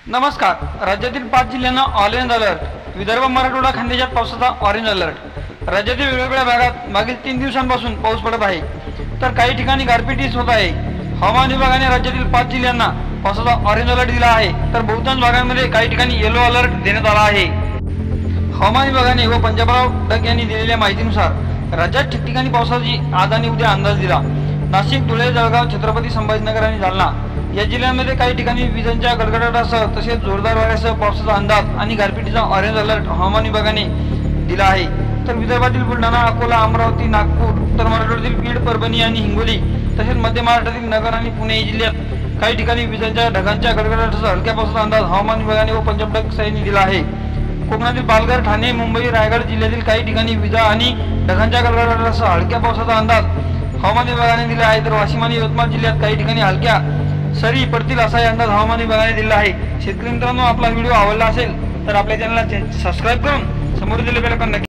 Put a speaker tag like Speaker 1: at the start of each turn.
Speaker 1: नमस्कार। राज्यातील 5 जिल्ह्यांना ऑरेंज अलर्ट। विदर्भ मराठवाडा खानदेशात पावसाचा ऑरेंज अलर्ट। राज्यातील वेगवेगळ्या भागात मागील 3 दिवसांपासून पाऊस पडत आहे, तर काही ठिकाणी गारपीटही होत आहे। हवामान विभागाने राज्यातील 5 जिल्ह्यांना पावसाचा ऑरेंज अलर्ट दिला आहे, तर बहुतांश भागांमध्ये काही ठिकाणी येलो अलर्ट देण्यात आला आहे। हवामान विभागाने व पंजाबराव डक यांनी दिलेल्या माहितीनुसार राज्यात ठिकठिकाणी पावसाची आज आणि उद्या अंदाज दिला। नाशिक, धुळे, जळगाव, छत्रपती संभाजीनगर आणि जालना या जिल्ह्यांमध्ये काही ठिकाणी विजांच्या गडगडाटासह तसेच जोरदार वाऱ्यासह पावसाचा अंदाज आणि गारपिटीचा ऑरेंज अलर्ट हवामान विभागाने दिला आहे। तर विदर्भातील बुलढाणा, अकोला, अमरावती, नागपूर, उत्तर मराठवाड्यातील बीड, परभणी आणि हिंगोली तसेच मध्य महाराष्ट्रातील नगर आणि पुणे जिल्ह्यात काही ठिकाणी विजांच्या ढगांच्या गडगडाटासह हलक्या पावसाचा अंदाज हवामान विभागाने व पंजाब डक यांनी दिला आहे। कोकणातील पालघर, ठाणे, मुंबई, रायगड जिल्ह्यातील काही ठिकाणी विजा आणि ढगांच्या गडगडाटासह हलक्या पावसाचा अंदाज हवामान विभागाने दिला आहे। तर वाशिम आणि यवतमाळ जिल्ह्यात काही ठिकाणी हलक्या सरी पडतील असाही अंदाज हवामान विभागाने दिला आहे। शेतकरी मित्रांनो, आपला व्हिडिओ आवडला असेल तर आपल्या चॅनलला सबस्क्राईब करून समोर दिलेल्या बेल आयकॉन